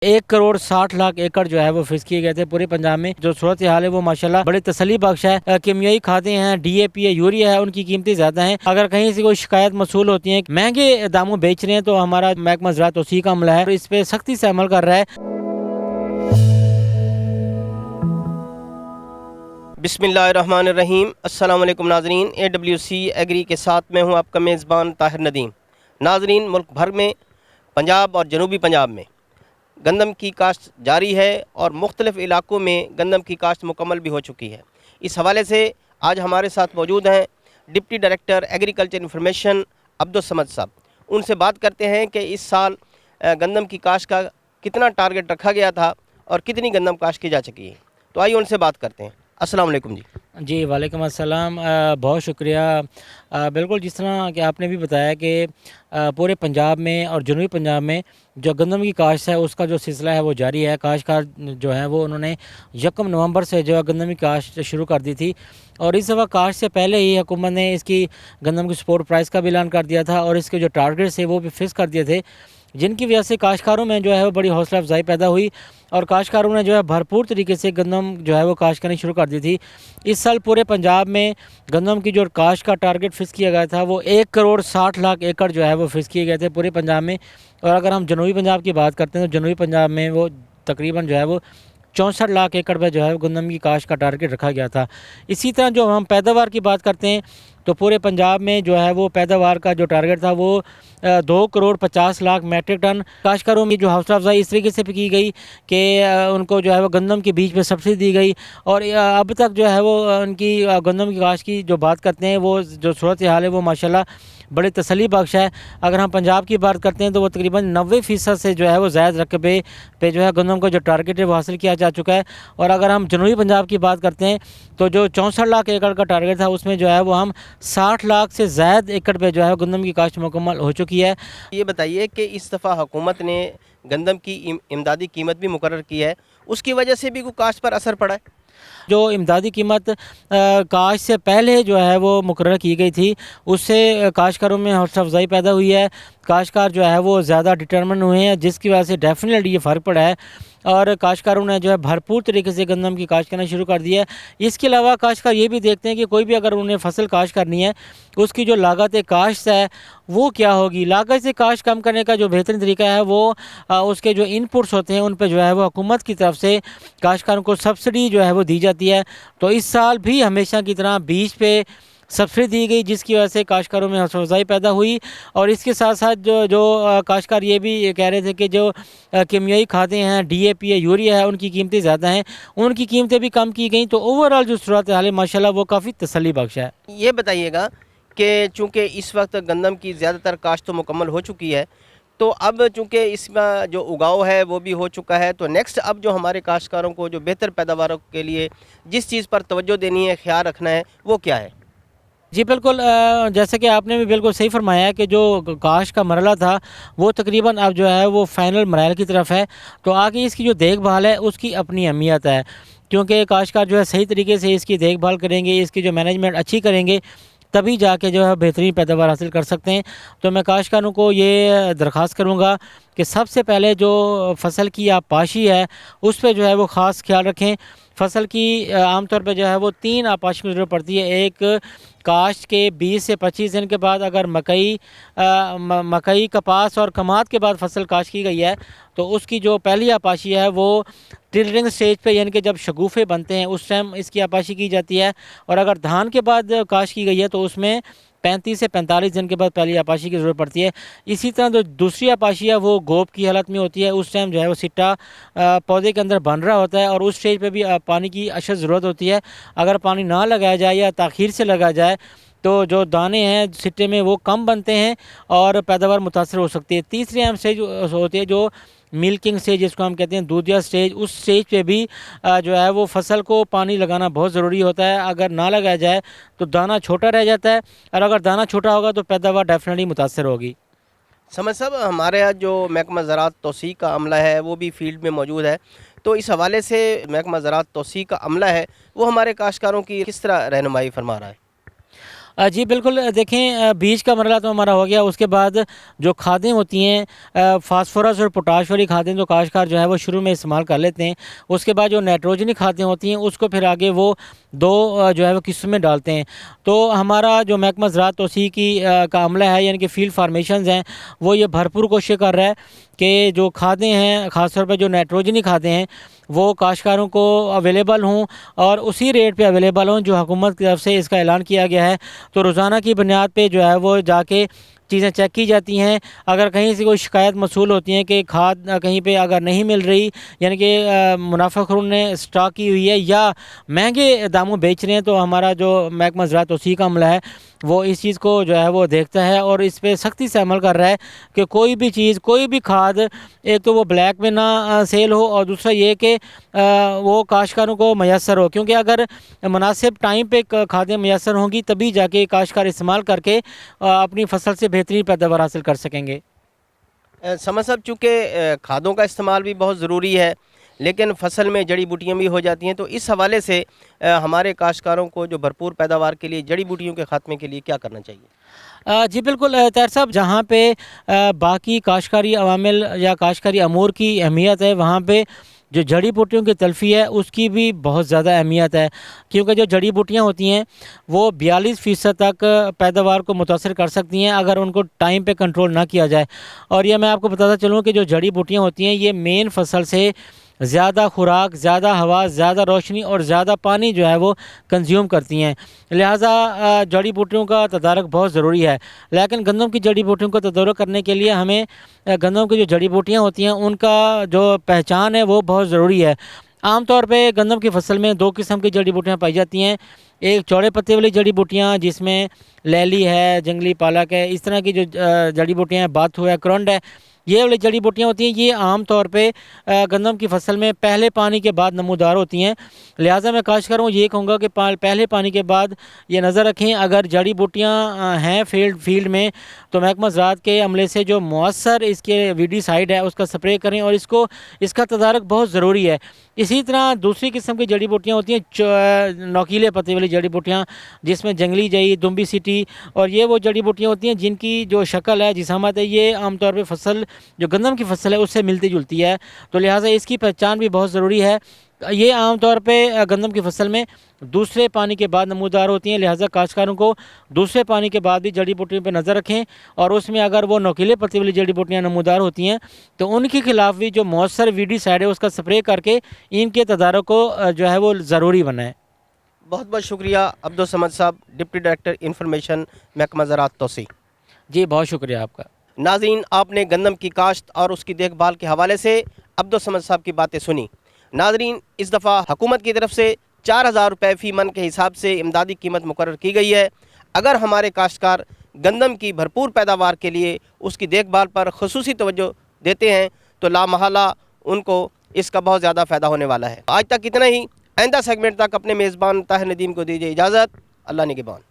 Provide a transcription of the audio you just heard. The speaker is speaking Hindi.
1 करोड़ 60 लाख एकड़ जो है वो फिक्स किए गए थे पूरे पंजाब में। जो सूरत हाल है वो माशाल्लाह बड़ी तसल्ली बख्श है। कीमियाई खादें हैं, डीएपी है, यूरिया है, उनकी कीमतें ज़्यादा हैं। अगर कहीं से कोई शिकायत मसूल होती है महंगे दामों बेच रहे हैं तो हमारा महकमा ज़राअत तौसीक का अमला है और इस पर सख्ती से अमल कर रहा है। बिस्मिल्लाहिर्रहमानिर्रहीम। अस्सलाम वालेकुम नाज़रीन, AWC एग्री के साथ मैं हूं आपका मेज़बान ताहिर नदीम। नाज़रीन, मुल्क भर में पंजाब और जनूबी पंजाब में गंदम की काश्त जारी है और मुख्तलिफ़ इलाक़ों में गंदम की काश्त मुकम्मल भी हो चुकी है। इस हवाले से आज हमारे साथ मौजूद हैं deputy director agriculture information Abdul Samad साहब। उनसे बात करते हैं कि इस साल गंदम की काश्त का कितना टारगेट रखा गया था और कितनी गंदम काश्त की जा चुकी है। तो आइए उनसे बात करते हैं। अस्सलाम वालेकुम जी। जी वालेकुम अस्सलाम। बहुत शुक्रिया। बिल्कुल जिस तरह कि आपने भी बताया कि पूरे पंजाब में और जनूबी पंजाब में जो गंदम की काश्त है उसका जो सिलसिला है वो जारी है। काश्तकार जो है वो उन्होंने 1 नवंबर से जो है गंदम की काश्त शुरू कर दी थी और इस दफ़ा काश्त से पहले ही हुकूमत ने इसकी गंदम की सपोर्ट प्राइस का भी ऐलान कर दिया था और इसके जो टारगेट्स है वो भी फिक्स कर दिए थे, जिनकी वजह से काश्तकारों में जो है वो बड़ी हौसला अफजाई पैदा हुई और काश्तकारों ने जो है भरपूर तरीके से गंदम जो है वो काश्त करनी शुरू कर दी थी। इस साल पूरे पंजाब में गंदम की जो काश्त का टारगेट फिक्स किया गया था वो 1 करोड़ 60 लाख एकड़ जो है वो फिक्स किए गए थे पूरे पंजाब में। और अगर हम जनूबी पंजाब की बात करते हैं तो जनूबी पंजाब में वो तकरीबन जो है वो 64 लाख एकड़ पर जो है गंदम की काश्त का टारगेट रखा गया था। इसी तरह जो हम पैदावार की बात करते हैं तो पूरे पंजाब में जो है वो पैदावार का जो टारगेट था वो 2 करोड़ 50 लाख मैट्रिक टन। काश्तकारों में जो हौसला अफजाई इस तरीके से भी की गई कि उनको जो है वो गंदम के बीज पे सब्सिडी दी गई और अब तक जो है वो उनकी गंदम की काश्त की जो बात करते हैं वो जो सूरत हाल है वो माशाल्लाह बड़ी तसल्ली बख्श है। अगर हम पंजाब की बात करते हैं तो वो तकरीबन 90% से जो है वो ज़ायद रकबे पे जो है गंदम का जो टारगेट है वो हासिल किया जा चुका है। और अगर हम जनूबी पंजाब की बात करते हैं तो जो 64 लाख एकड़ का टारगेट था उसमें जो है वो हम 60 लाख से ज़ायद एकड़ पे जो है गंदम की काश्त मुकम्मल हो चुकी है। ये बताइए कि इस दफ़ा हुकूमत ने गंदम की इमदादी कीमत भी मुकर्रर की है, उसकी वजह से भी कोई काश्त पर असर पड़ा है? जो इमदादी कीमत काश्त से पहले जो है वो मुकर्रर की गई थी उससे काश्तकारों में हौसला अफजाई पैदा हुई है। काश्तकार जो है वो ज़्यादा डिटर्मिन हुए हैं जिसकी वजह से डेफिनेटली ये फ़र्क पड़ा है और काश्तकारों ने जो है भरपूर तरीके से गंदम की काश्त करना शुरू कर दिया है। इसके अलावा काश्तकार ये भी देखते हैं कि कोई भी अगर उन्हें फसल काश्त करनी है उसकी जो लागत काश्त है वो क्या होगी। लागत से काश्त कम करने का जो बेहतरीन तरीका है वो उसके जो इनपुट्स होते हैं उन पर जो है वो हुकूमत की तरफ से काश्तकारों को सब्सिडी जो है वो दी जाती है। तो इस साल भी हमेशा की तरह बीज पे सब्सिडी दी गई जिसकी वजह से काश्तकारों में हौसला अफजाई पैदा हुई और इसके साथ साथ जो काश्तकार ये भी कह रहे थे कि जो कीमियाई खादें हैं, डीएपी है, यूरिया है, उनकी कीमतें ज़्यादा हैं, उनकी कीमतें भी कम की गई। तो ओवरऑल जो सूरत हाल है माशाल्लाह वो काफ़ी तसल्ली बख्श है। ये बताइएगा कि चूँकि इस वक्त गंदम की ज़्यादातर काश्त तो मुकम्मल हो चुकी है, तो अब चूँकि इसमें जो उगाव है वो भी हो चुका है, तो नेक्स्ट अब जो हमारे काश्तकारों को जो बेहतर पैदावारों के लिए जिस चीज़ पर तवज्जो देनी है, ख्याल रखना है, वो क्या है? जी बिल्कुल। जैसे कि आपने भी बिल्कुल सही फरमाया है कि जो काश्त का मरला था वो तकरीबन अब जो है वो फ़ाइनल मराहल की तरफ है। तो आगे इसकी जो देखभाल है उसकी अपनी अहमियत है, क्योंकि काश्तकार जो है सही तरीके से इसकी देखभाल करेंगे, इसकी जो मैनेजमेंट अच्छी करेंगे तभी जाके जो है बेहतरीन पैदावार हासिल कर सकते हैं। तो मैं काश्तकारों को ये दरख्वास्त करूँगा कि सबसे पहले जो फसल की आपाशी है उस पे जो है वो ख़ास ख्याल रखें। फसल की आमतौर पे जो है वो 3 आपाशी की ज़रूरत पड़ती है। एक काश्त के 20 से 25 दिन के बाद अगर मकई, कपास और कमाद के बाद फसल काश्त की गई है तो उसकी जो पहली आपाशी है वो टिलरिंग स्टेज पे यानी कि जब शगुफ़े बनते हैं उस टाइम इसकी आपाशी की जाती है। और अगर धान के बाद काश्त की गई है तो उसमें 35 से 45 दिन के बाद पहली आपाशी की ज़रूरत पड़ती है। इसी तरह जो दूसरी आपाशी है वो गोब की हालत में होती है। उस टाइम जो है वो सिट्टा पौधे के अंदर बन रहा होता है और उस स्टेज पे भी पानी की अशद ज़रूरत होती है। अगर पानी ना लगाया जाए या ताख़ीर से लगाया जाए तो जो दाने हैं सिट्टे में वो कम बनते हैं और पैदावार मुतासर हो सकती है। तीसरी अहम स्टेज होती है जो मिल्किंग स्टेज जिसको हम कहते हैं, दूधिया स्टेज। उस स्टेज पे भी जो है वो फसल को पानी लगाना बहुत ज़रूरी होता है। अगर ना लगाया जाए तो दाना छोटा रह जाता है और अगर दाना छोटा होगा तो पैदावार डेफिनेटली मुतासर होगी। समझ साहब, हमारे यहाँ जो महकमा ज़राअत तौसीक का अमला है वो भी फील्ड में मौजूद है, तो इस हवाले से महकमा ज़राअत तौसीक का अमला है वो हमारे काश्तकारों की किस तरह रहनुमाई फरमा रहा है? जी बिल्कुल, देखें, बीज का मरला तो हमारा हो गया। उसके बाद जो खादें होती हैं, फास्फोरस और पोटाश वाली खादें जो काश्तकार जो है वो शुरू में इस्तेमाल कर लेते हैं। उसके बाद जो नाइट्रोजनी खादें होती हैं उसको फिर आगे वो दो जो है वो किस्म में डालते हैं। तो हमारा जो महकमा ज़राअत तौसीअ का अमला है, यानी कि फील्ड फार्मेशंस हैं, वो ये भरपूर कोशिश कर रहा है कि जो खादें हैं, ख़ासतौर पर जो नाइट्रोजनी खादें हैं, वो काश्तकारों को अवेलेबल हों और उसी रेट पे अवेलेबल हों जो हुकूमत की तरफ से इसका ऐलान किया गया है। तो रोज़ाना की बुनियाद पे जो है वो जाके चीज़ें चेक की जाती हैं। अगर कहीं से कोई शिकायत मसूल होती है कि खाद कहीं पे अगर नहीं मिल रही, यानी कि मुनाफाखोरों ने स्टॉक की हुई है या महंगे दामों बेच रहे हैं, तो हमारा जो महकमा ज़राअत तौसीअ का अमला है वो इस चीज़ को जो है वो देखता है और इस पे सख्ती से अमल कर रहा है कि कोई भी चीज़, कोई भी खाद, एक तो वो ब्लैक में ना सेल हो और दूसरा ये कि वो काश्तकारों को मैसर हो। क्योंकि अगर मुनासिब टाइम पे खादें मैसर होंगी तभी जाके काश्तकार इस्तेमाल करके अपनी फसल से बेहतरीन पैदावार हासिल कर सकेंगे। समझ साहब, चूँकि खादों का इस्तेमाल भी बहुत ज़रूरी है, लेकिन फसल में जड़ी बूटियाँ भी हो जाती हैं, तो इस हवाले से हमारे काश्तकारों को जो भरपूर पैदावार के लिए जड़ी बूटियों के खात्मे के लिए क्या करना चाहिए? जी बिल्कुल, ताहिर साहब, जहाँ पे बाकी काश्तकारी अवामिल या काश्तकारी अमूर की अहमियत है, वहाँ पे जो जड़ी बूटियों की तलफ़ी है उसकी भी बहुत ज़्यादा अहमियत है। क्योंकि जो जड़ी बूटियाँ होती हैं वो 42% तक पैदावार को मुतासर कर सकती हैं अगर उनको टाइम पे कंट्रोल ना किया जाए। और ये मैं आपको बताता चलूँ कि जो जड़ी बूटियाँ होती हैं ये मेन फसल से ज़्यादा खुराक, ज़्यादा हवा, ज़्यादा रोशनी और ज़्यादा पानी जो है वो कंज्यूम करती हैं। लिहाजा जड़ी बूटियों का तदारक बहुत ज़रूरी है। लेकिन गंदम की जड़ी बूटियों का तदारक करने के लिए हमें गंदम की जो जड़ी बूटियाँ होती हैं उनका जो पहचान है वो बहुत ज़रूरी है। आम तौर पे गंदम की फसल में 2 किस्म की जड़ी बूटियाँ पाई जाती हैं। एक चौड़े पत्ते वाली जड़ी बूटियाँ जिसमें लैली है, जंगली पालक है, इस तरह की जो जड़ी बूटियाँ हैं, बाथू है, करंड है, ये वाली जड़ी बूटियाँ होती हैं, ये आम तौर पे गंदम की फसल में पहले पानी के बाद नमूदार होती हैं। लिहाजा मैं काश्तकारों को ये कहूँगा कि पहले पानी के बाद ये नज़र रखें। अगर जड़ी बूटियाँ हैं फील्ड में, तो महकमा ज़राअत के अमले से जो मौसर इसके वीडीसाइड है उसका स्प्रे करें और इसका तदारक बहुत ज़रूरी है। इसी तरह दूसरी किस्म की जड़ी बूटियाँ होती हैं नोकीले पत्ते वाली जड़ी बूटियाँ, जिसमें जंगली जई, दुम्बी सीटी, और ये वो जड़ी बूटियाँ होती हैं जिनकी जो शक्ल है, जिसामत है, ये आमतौर पर फसल जो गंदम की फसल है उससे मिलती जुलती है। तो लिहाजा इसकी पहचान भी बहुत ज़रूरी है। ये आम तौर पे गंदम की फसल में दूसरे पानी के बाद नमूदार होती हैं। लिहाजा काश्तकारों को दूसरे पानी के बाद भी जड़ी बूटियों पर नज़र रखें और उसमें अगर वो नोकीले पत्ते वाली जड़ी बूटियाँ नमूदार होती हैं तो उनके खिलाफ भी जो मौसर वीडीसाइड है उसका स्प्रे करके इनके तदारक को जो है वो ज़रूरी बनाएं। बहुत बहुत शुक्रिया अब्दुल समद साहब, डिप्टी डायरेक्टर इंफॉर्मेशन, महकमा ज़राअत तौसीअ। जी बहुत शुक्रिया आपका। नाज़रीन, आपने गंदम की काश्त और उसकी देखभाल के हवाले से अब्दुल समद साहब की बातें सुनी। नाज़रीन, इस दफ़ा हुकूमत की तरफ से 4000 रुपये फ़ी मन के हिसाब से इमदादी कीमत मुकर्रर की गई है। अगर हमारे काश्तकार गंदम की भरपूर पैदावार के लिए उसकी देखभाल पर ख़ुसूसी तवज्जो देते हैं तो लामहला उनको इसका बहुत ज़्यादा फ़ायदा होने वाला है। आज तक इतना ही। आइंदा सेगमेंट तक अपने मेज़बान ताहिर नदीम को दीजिए इजाज़त। अल्लाह निगहबान।